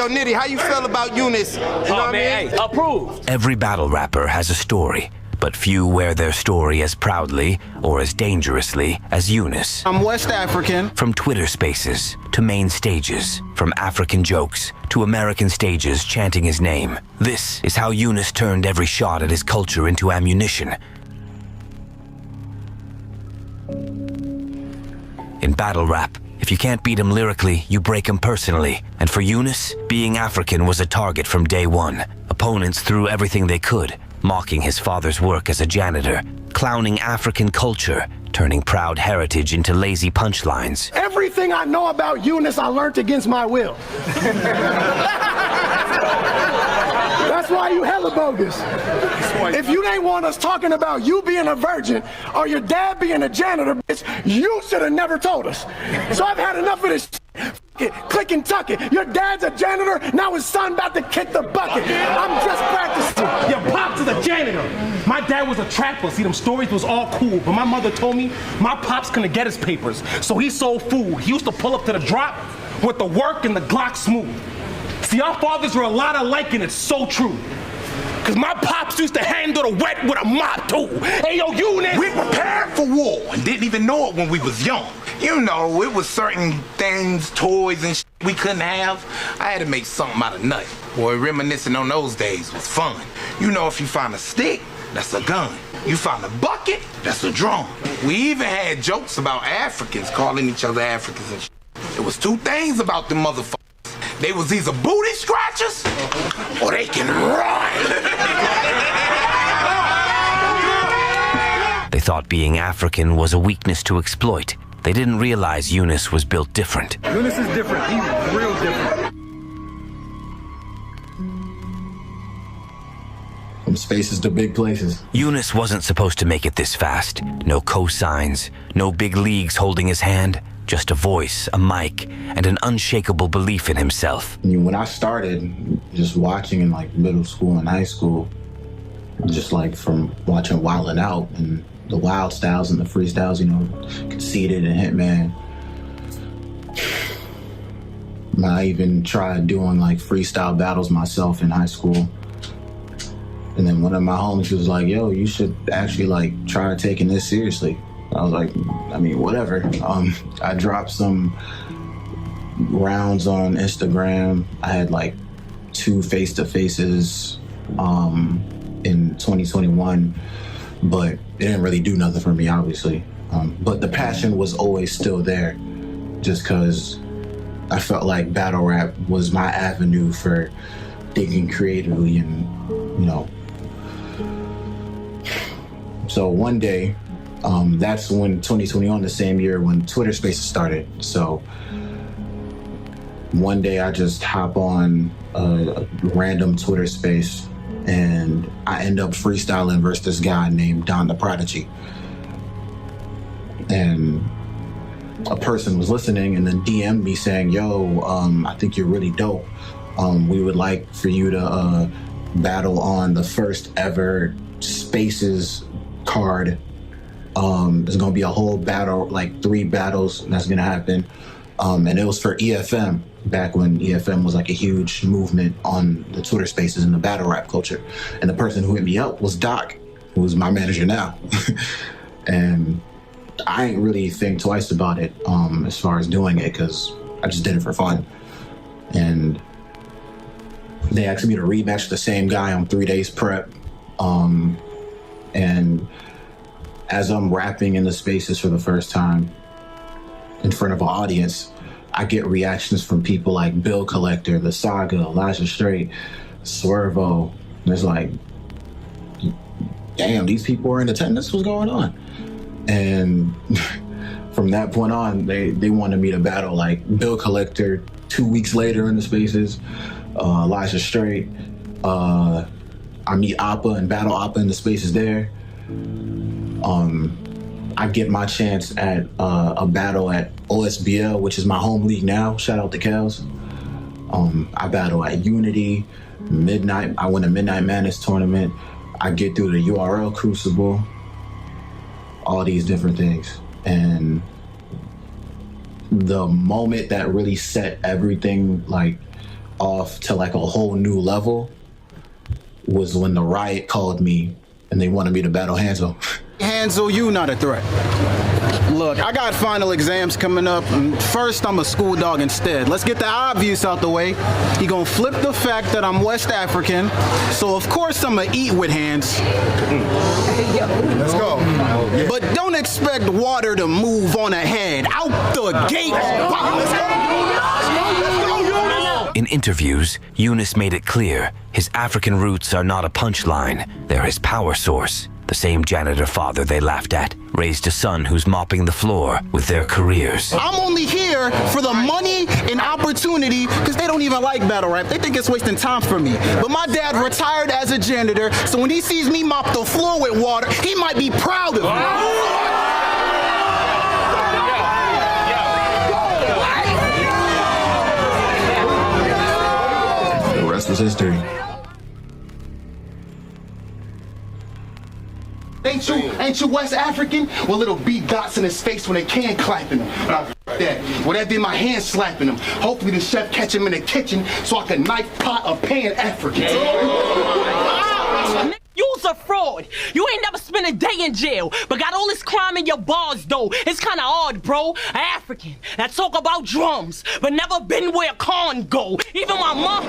Yo, Nitty, how you feel about Yunus? You know what I mean? Hey, approved. Every battle rapper has a story, but few wear their story as proudly or as dangerously as Yunus. I'm West African. From Twitter spaces to main stages, from African jokes to American stages chanting his name. This is how Yunus turned every shot at his culture into ammunition. In battle rap, if you can't beat him lyrically, you break him personally. And for Yunus, being African was a target from day one. Opponents threw everything they could, mocking his father's work as a janitor, clowning African culture, turning proud heritage into lazy punchlines. Everything I know about Yunus, I learned against my will. That's why you hella bogus. If you ain't want us talking about you being a virgin or your dad being a janitor, bitch, you should have never told us. So I've had enough of this shit. Click and tuck it. Your dad's a janitor, now his son about to kick the bucket. I'm just practicing. Your pops is a janitor. My dad was a trapper. See, them stories was all cool, but my mother told me my pops couldn't get his papers, so he sold food. He used to pull up to the drop with the work and the Glock smooth. See, our fathers are a lot alike, and it's so true. Cause my pops used to handle the wet with a mop too. Hey yo, Yunus! We prepared for war and didn't even know it when we was young. You know, it was certain things, toys and shit we couldn't have. I had to make something out of nothing. Boy, reminiscing on those days was fun. You know, if you find a stick, that's a gun. You find a bucket, that's a drum. We even had jokes about Africans calling each other Africans and shit. There was two things about them motherfuckers. They was either booty scratchers or they can run. They thought being African was a weakness to exploit. They didn't realize Yunus was built different. Yunus is different. He's real different. From spaces to big places. Yunus wasn't supposed to make it this fast. No cosigns, no big leagues holding his hand. Just a voice, a mic, and an unshakable belief in himself. When I started just watching in like middle school and high school, just like from watching Wildin' Out and the wild styles and the freestyles, you know, Conceited and Hitman. I even tried doing like freestyle battles myself in high school. And then one of my homies was like, yo, you should actually like try taking this seriously. I was like, I mean, whatever. I dropped some rounds on Instagram. I had like 2 face-to-faces in 2021, but it didn't really do nothing for me, obviously. But the passion was always still there, just because I felt like battle rap was my avenue for thinking creatively and, you know. So one day, that's when 2021, the same year when Twitter Spaces started. So one day I just hop on a random Twitter space and I end up freestyling versus this guy named Don the Prodigy. And a person was listening and then DM'd me saying, yo, I think you're really dope. We would like for you to battle on the first ever Spaces card. There's gonna be a whole battle, like 3 battles that's gonna happen. And it was for EFM, back when EFM was like a huge movement on the Twitter spaces and the battle rap culture. And the person who hit me up was Doc, who's my manager now. And I ain't really think twice about it as far as doing it, because I just did it for fun. And they asked me to rematch the same guy on 3 days prep. And as I'm rapping in the spaces for the first time in front of an audience, I get reactions from people like Bill Collector, The Saga, Elijah Straight, Swervo. And it's like, damn, these people are in attendance, what's going on? And from that point on, they wanted me to battle like Bill Collector 2 weeks later in the spaces, Elijah Straight. I meet Appa and battle Appa in the spaces there. I get my chance at a battle at OSBL, which is my home league now. Shout out to Kels. I battle at Unity, Midnight. I win a Midnight Madness tournament. I get through the URL Crucible, all these different things. And the moment that really set everything like off to like a whole new level was when the riot called me and they wanted me to battle Hansel. Hansel, you not a threat. Look, I got final exams coming up, and first I'm a school dog instead. Let's get the obvious out the way. He gonna flip the fact that I'm West African, so of course I'm gonna eat with hands. Let's go. But don't expect water to move on ahead. Out the gate. Let's go. In interviews, Yunus made it clear his African roots are not a punchline, they're his power source. The same janitor father they laughed at raised a son who's mopping the floor with their careers. I'm only here for the money and opportunity because they don't even like battle rap. They think it's wasting time for me. But my dad retired as a janitor, so when he sees me mop the floor with water, he might be proud of me. The rest was history. Ain't you West African? Well, it'll be dots in his face when they can clapping him. Now, that. Well, that be my hand slapping him. Hopefully the chef catch him in the kitchen so I can knife pot a Pan-African. You's a fraud. You ain't never spent a day in jail, but got all this crime in your bars, though. It's kind of odd, bro. An African that talk about drums, but never been where Khan go. Even my mom.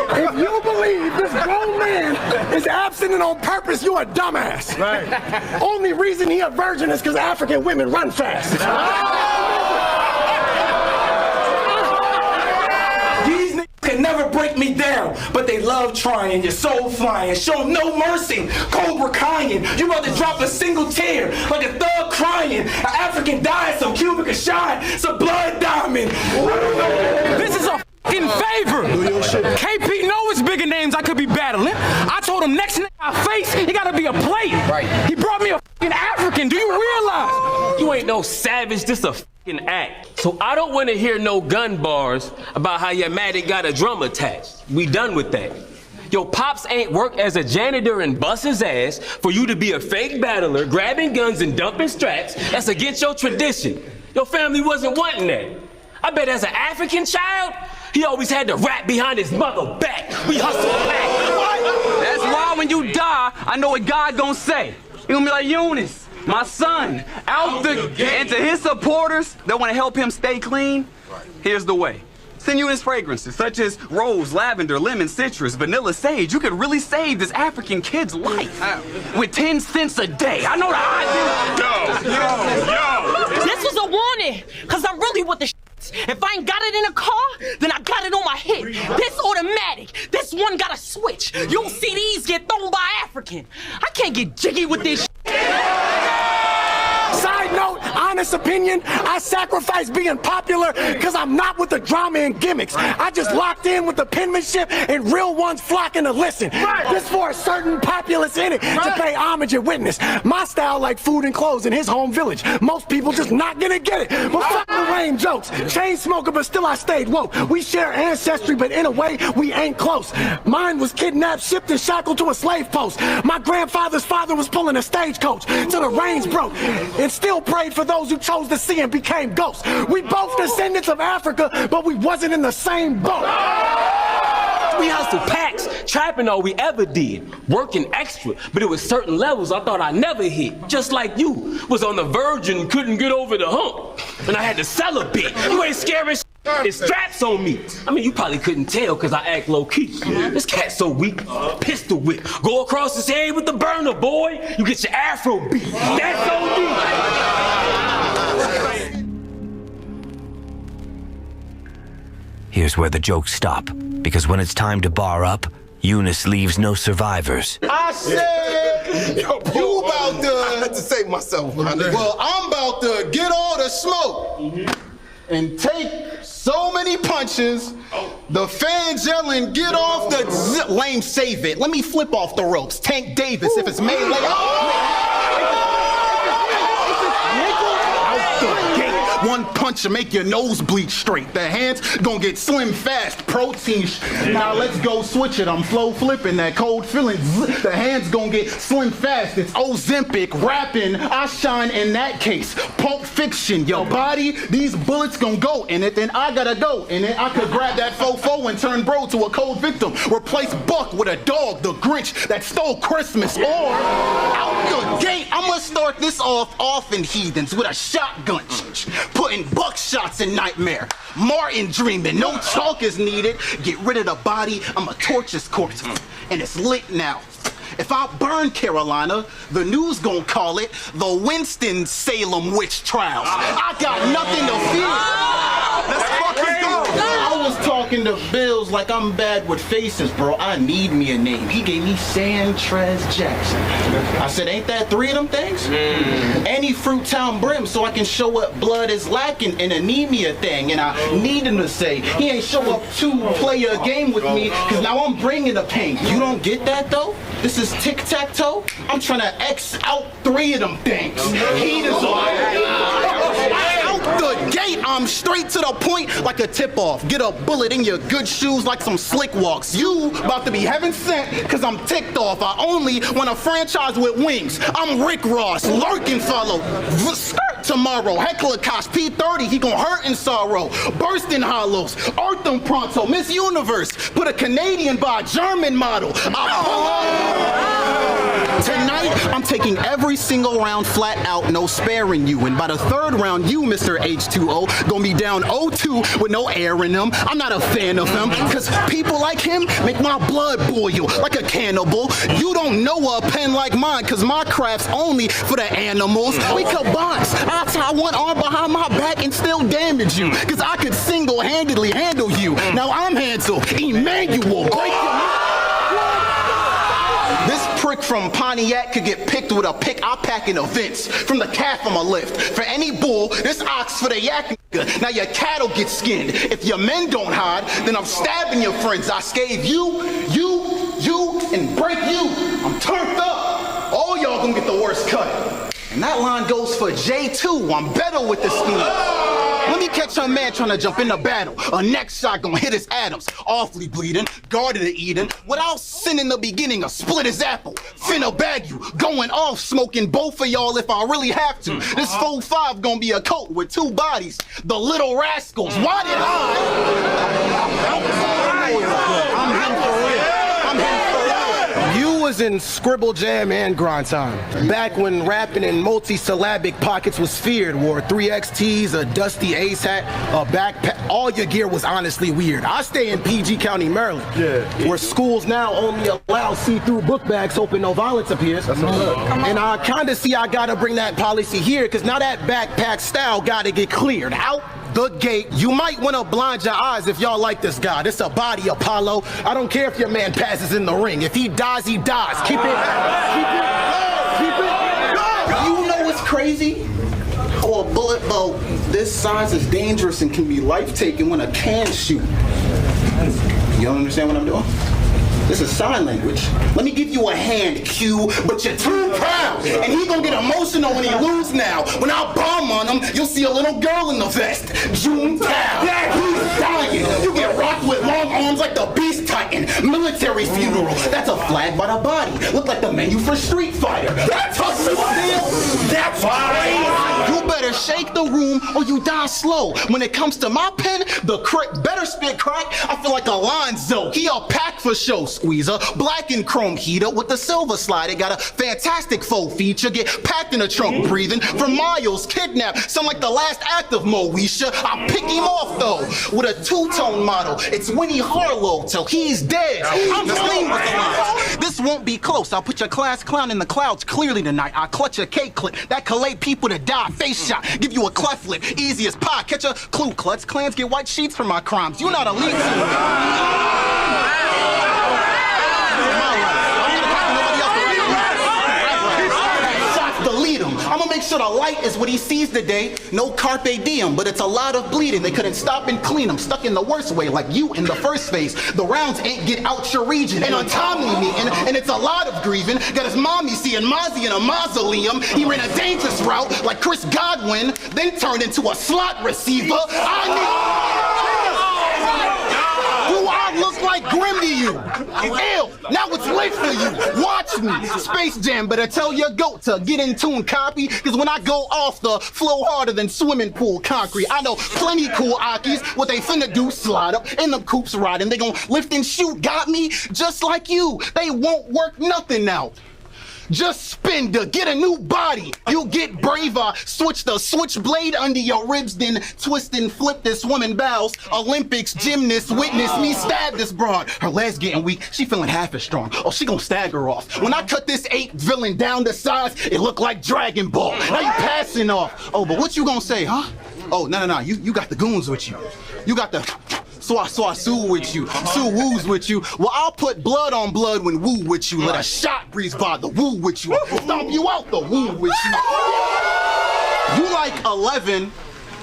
If you believe this grown man is absent and on purpose, you a dumbass. Right. Only reason he a virgin is because African women run fast. These niggas can never break me down, but they love trying. Your soul flying, show no mercy. Cobra Kyan, you about to drop a single tear like a thug crying. An African died so Cuba can shine. It's a blood diamond. This is a in favor. KP know it's bigger names I could be battling. I told him next nigga I face, he gotta be a plate. Right. He brought me a fucking African. Do you realize? You ain't no savage, this a fucking act. So I don't want to hear no gun bars about how your Matic got a drum attached. We done with that. Your pops ain't worked as a janitor and bust his ass for you to be a fake battler, grabbing guns and dumping straps. That's against your tradition. Your family wasn't wanting that. I bet as an African child, he always had to rap behind his mother back. We hustle back. That's why when you die, I know what God gonna say. He gonna be like, Yunus, my son, out the gate. And to his supporters that wanna help him stay clean, here's the way. Send Yunus fragrances such as rose, lavender, lemon, citrus, vanilla, sage. You could really save this African kid's life with 10 cents a day. I know the idea. Yo. This was a warning, because I'm really with the shit. If I ain't got it in a car, then I got it on my hip. This automatic. This one got a switch. You'll see these get thrown by African. I can't get jiggy with this shit. Side note, honest opinion, I sacrifice being popular because I'm not with the drama and gimmicks. I just locked in with the penmanship and real ones flocking to listen. This for a certain populace in it to pay homage and witness. My style like food and clothes in his home village. Most people just not gonna get it. But fuck the lame jokes. Chain smoker, but still I stayed woke. We share ancestry, but in a way, we ain't close. Mine was kidnapped, shipped, and shackled to a slave post. My grandfather's father was pulling a stagecoach till the rains broke. And still prayed for those who chose to see and became ghosts. We both descendants of Africa, but we wasn't in the same boat. We hustle packs, trapping all we ever did, working extra, but it was certain levels I thought I never hit. Just like you, was on the verge and couldn't get over the hump, and I had to sell a bit. You ain't scaring shit. It's straps on me. I mean, you probably couldn't tell because I act low-key. This cat's so weak. Pistol whip. Go across his head with the burner, boy. You get your afro beat. That's OD. Here's where the jokes stop, because when it's time to bar up, Yunus leaves no survivors. I said, you about to... I had to save myself. Well, I'm about to get all the smoke and take so many punches, the fans yelling, get off the lame, save it. Let me flip off the ropes. Tank Davis, if it's melee. One punch will make your nose bleed straight. The hands gonna get slim fast, protein. Now let's go switch it. I'm flow flipping that cold feeling. The hands gonna get slim fast. It's Ozempic, rapping. I shine in that case. Pulp Fiction. Your body, these bullets gonna go in it. Then I gotta go in it. I could grab that fofo and turn bro to a cold victim. Replace Buck with a dog, the Grinch that stole Christmas. Or out the gate, I'ma start this off in heathens with a shotgun. Putting buckshots in Nightmare. Martin dreaming, no chalk is needed. Get rid of the body, I'ma torch his corpse. And it's lit now. If I burn Carolina, the news gon' call it the Winston-Salem witch trials. I got nothing to fear. Let's fucking go. I was talking to Bills like I'm bad with faces, bro. I need me a name. He gave me Santrez Jackson. I said, ain't that 3 of them things? Any Fruit Town Brim so I can show what blood is lacking in anemia thing. And I need him to say, he ain't show up to play a game with me, cause now I'm bringing the pain. You don't get that though? This is tic-tac-toe. I'm trying to X out 3 of them things. Heat is on. Out the gate, I'm straight to the point like a tip-off. Get a bullet in your good shoes like some slick walks. You about to be heaven sent cause I'm ticked off. I only want a franchise with wings. I'm Rick Ross, lurking fellow. Skirt tomorrow. Heckler Kosh, P30, he gon' hurt in sorrow. Bursting hollows, Arthur Pronto, Miss Universe. Put a Canadian by a German model. Tonight, I'm taking every single round flat out, no sparing you. And by the 3rd round, you, Mr. H2O, gonna be down 0-2 with no air in them. I'm not a fan of him, cause people like him make my blood boil like a cannibal. You don't know a pen like mine, cause my craft's only for the animals. We could box. I'll tie one arm behind my back and still damage you, cause I could single-handedly handle you. Now I'm Hansel, Emmanuel, break your... This prick from Pontiac could get picked with a pick I pack in events. From the calf I'ma lift. For any bull, this ox for the yak nigga. Now your cattle get skinned. If your men don't hide, then I'm stabbing your friends. I scathe you, and break you. I'm turned up. All y'all gonna get the worst cut. And that line goes for J2. I'm better with the scheme. Let me catch a man trying to jump in the battle. A next shot gonna hit his Adams. Awfully bleeding, guarded to Eden. Without sin in the beginning, a split his apple. Finna bag you, going off, smoking both of y'all if I really have to. This 4-5 gonna be a coat with 2 bodies. The little rascals. Why did I'm him for real. You was in Scribble Jam and Grind Time. Back when rapping in multi-syllabic pockets was feared. Wore 3 XTs, a dusty Ace hat, a backpack. All your gear was honestly weird. I stay in PG County, Maryland. Where schools now only allow see-through book bags hoping no violence appears. And I kinda see I gotta bring that policy here, cause now that backpack style gotta get cleared. Out the gate. You might want to blind your eyes if y'all like this guy. This a body, Apollo. I don't care if your man passes in the ring. If he dies, he dies. Keep it. You know what's crazy? How a bullet bolt this size is dangerous and can be life-taking when a can shoot. You don't understand what I'm doing? This is sign language. Let me give you a hand, Q, but you're too proud. And he gonna get emotional when he lose now. When I bomb on him, you'll see a little girl in the vest. Junetown. He's dying. You get rocked with long arms like the Beast Titan. Military funeral. That's a flag by the body. Look like the menu for Street Fighter. That's a steel. That's crazy. You better shake the room or you die slow. When it comes to my pen, the crit better spit crack. I feel like Alonzo. He a pack for show. Squeezer, black and chrome heater with the silver slide. It got a fantastic faux feature. Get packed in a trunk, breathing for miles. Kidnapped, sound like the last act of Moesha. I pick him off though with a 2-tone model. It's Winnie Harlow till he's dead. I'm clean with the lines. This won't be close. I'll put your class clown in the clouds clearly tonight. I clutch a cake clip that collate people to die. Face shot, give you a cleft lip, easy as pie. Catch a Ku Klux Klans get white sheets for my crimes. You not elite. I'ma make sure the light is what he sees today. No carpe diem, but it's a lot of bleeding. They couldn't stop and clean him. Stuck in the worst way, like you in the first phase. The rounds ain't get out your region. And untimely meeting, and it's a lot of grieving. Got his mommy seeing Mozzie in a mausoleum. He ran a dangerous route like Chris Godwin, then turned into a slot receiver. Do I look like Grim to you? Ew, now it's late for you. Watch me. Space Jam, better tell your goat to get in tune, copy. Cause when I go off the flow harder than swimming pool concrete. I know plenty cool Akis. What they finna do, slide up in the coops riding. They gon' lift and shoot, got me? Just like you. They won't work nothing out. Just spin to get a new body. You get braver. Switch the switchblade under your ribs, then twist and flip this woman bows. Olympics gymnast, witness me stab this broad. Her legs getting weak. She feeling half as strong. Oh, she gon' stagger off. When I cut this 8 villain down to size, it look like Dragon Ball. Now you passing off. Oh, but what you gonna say, huh? Oh, no. You got the goons with you. You got the Sue with you. Sue woos with you. Well, I'll put blood on blood when woo with you. Let a shot breeze by the woo with you. Stomp you out the woo with you. You like 11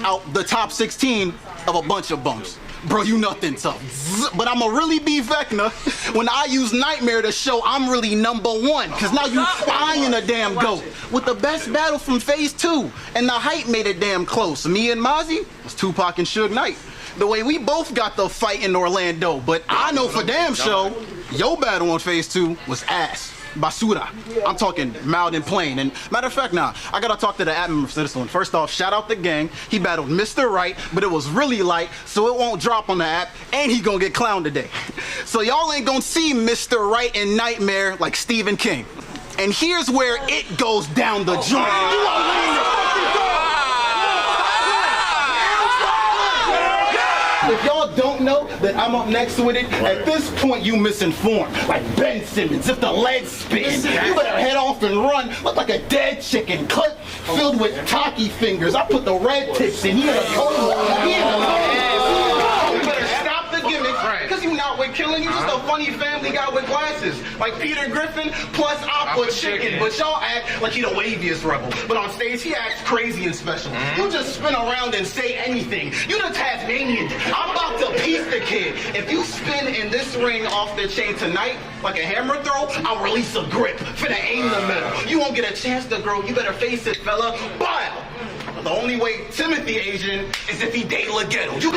out the top 16 of a bunch of bumps. Bro, you nothing tough. But I'ma really be Vecna when I use Nightmare to show I'm really #1. Cause now you eyeing a damn goat. With the best battle from phase 2. And the hype made it damn close. Me and Mozzie was Tupac and Suge Knight. The way we both got the fight in Orlando, but I know for damn sure, your battle on phase 2 was ass. Basura. I'm talking mild and plain. And matter of fact, I gotta talk to the admin for this one. First off, shout out the gang. He battled Mr. Right, but it was really light, so it won't drop on the app, and he gonna get clowned today. So y'all ain't gonna see Mr. Right in Nightmare like Stephen King. And here's where it goes down the joint. You are winning the fucking goal. If y'all don't know that I'm up next with it, at this point you misinformed. Like Ben Simmons, if the legs spin, you better head off and run. Look like a dead chicken, cut filled with tacky fingers. I put the red tips in, he had a cola. He had a cola. You better stop the gimmick, cause you not with killing, you just a funny family guy with glasses. Like Peter Griffin plus Aqua Chicken. But y'all act like he the waviest rebel. But on stage he acts crazy and special. You just spin around and say anything. You the Tasmanian. I'm about to piece the kid. If you spin in this ring off the chain tonight, like a hammer throw, I'll release a grip. Finna aim the middle. You won't get a chance to grow. You better face it, fella. But the only way Timothy Asian is if he date Leggett. You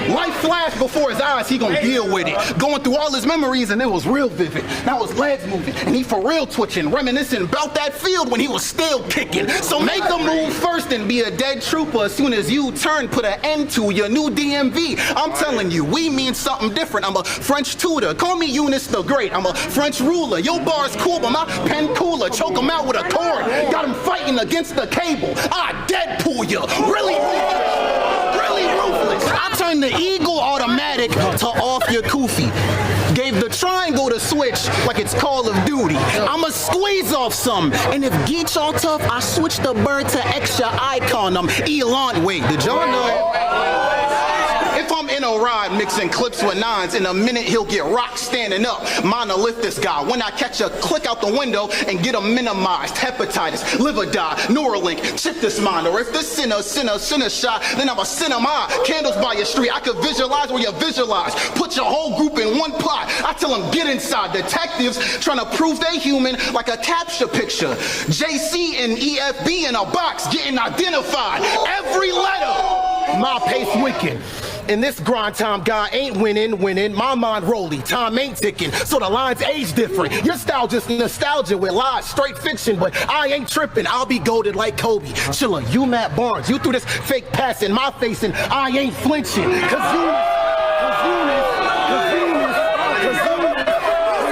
Life flashed before his eyes, he gon' deal with it. Going through all his memories and it was real vivid. Now his legs moving and he for real twitching, reminiscing about that field when he was still kicking. So make a move first and be a dead trooper as soon as you turn, put an end to your new DMV. I'm telling you, we mean something different. I'm a French tutor, call me Yunus the Great. I'm a French ruler, your bar's cool but my pen cooler. Choke him out with a cord, got him fighting against the cable. I Deadpool you, really ruthless. I turned the Eagle automatic to off your koofy. Gave the triangle the switch like it's Call of Duty. I'ma squeeze off some. And if Geech all tough, I switch the bird to extra icon. I'm Elon. Wait, did y'all know? If I'm in a ride mixing clips with nines, in a minute he'll get rock standing up. Monolith this guy. When I catch a click out the window and get him minimized. Hepatitis, liver die, Neuralink, chip this mind. Or if this sinner shot, then I'm a cinema. Candles by your street, I could visualize where you visualize. Put your whole group in one plot. I tell them get inside. Detectives trying to prove they human like a capture picture. JC and EFB in a box getting identified. Every letter. My pace wicked. And this grind time guy ain't winning. My mind rolling, time ain't ticking, so the lines age different. Your style just nostalgia with lies, straight fiction, but I ain't tripping. I'll be goaded like Kobe. Chilla, you Matt Barnes, you threw this fake pass in my face and I ain't flinching. Cause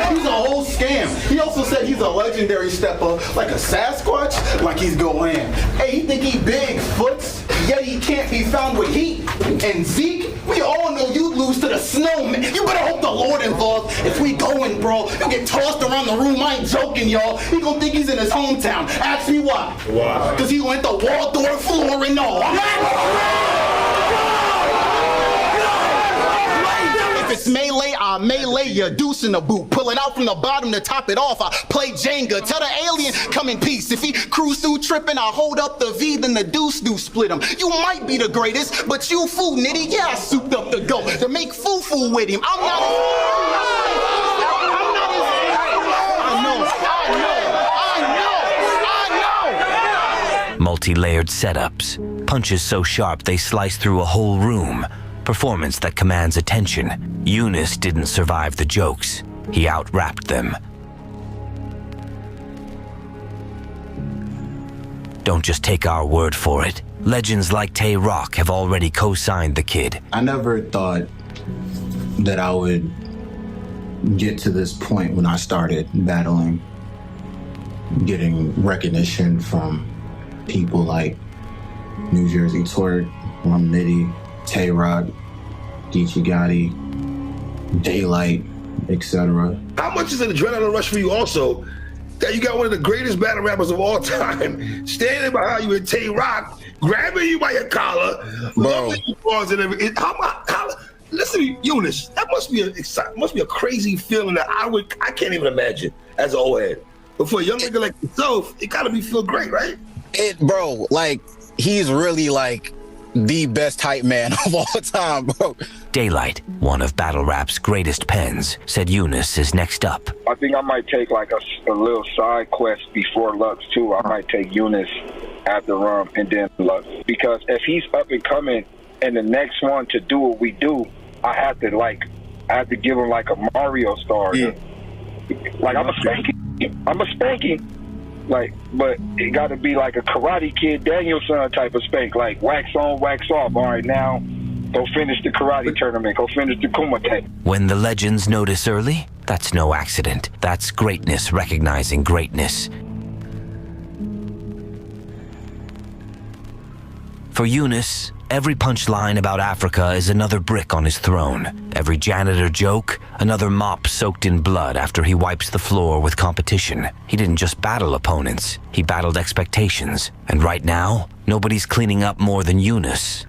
he's a whole scam. He also said he's a legendary stepper, like a Sasquatch, like he's Golan. Hey, he think he big foots, yet he can't be found with heat. And Zeke, we all know you'd lose to the snowman. You better hope the Lord involved. If we going, bro, you'll get tossed around the room. I ain't joking, y'all. He gonna think he's in his hometown. Ask me why. Why? Cause he went the Waldorf floor and all. If it's melee, I melee ya, deuce in the boot. Pulling out from the bottom to top it off, I play Jenga. Tell the alien, come in peace. If he cruise through tripping, I hold up the V, then the deuce do split him. You might be the greatest, but you fool nitty. Yeah, I souped up the goat to make foo-foo with him. I'm not Multi-layered setups, punches so sharp they slice through a whole room. Performance that commands attention. Yunus didn't survive the jokes. He out-rapped them. Don't just take our word for it. Legends like Tay Rock have already co-signed the kid. I never thought that I would get to this point when I started battling, getting recognition from people like New Jersey Twerk, Rum Nitty, Tay Rock, Geechee Gotti, Daylight, etc. How much is an adrenaline rush for you also that you got one of the greatest battle rappers of all time standing behind you in Tay Rock, grabbing you by your collar, bro? Listen, Yunus, that must be a crazy feeling that I can't even imagine as an old head. But for a young nigga like yourself, it gotta feel great, right? Bro, like, he's really like the best hype man of all time, bro. Daylight, one of battle rap's greatest pens, said Yunus is next up. I think I might take like a little side quest before Lux too. I might take Yunus after Rum and then Lux. Because if he's up and coming and the next one to do what we do, I have to give him like a Mario star. Yeah. Like I'm a spanking. Like, but it got to be like a Karate Kid Danielson type of spank, like wax on, wax off. All right, now go finish the karate tournament. Go finish the kumite. When the legends notice early, that's no accident. That's greatness recognizing greatness. For Yunus, every punchline about Africa is another brick on his throne. Every janitor joke, another mop soaked in blood after he wipes the floor with competition. He didn't just battle opponents, he battled expectations. And right now, nobody's cleaning up more than Yunus.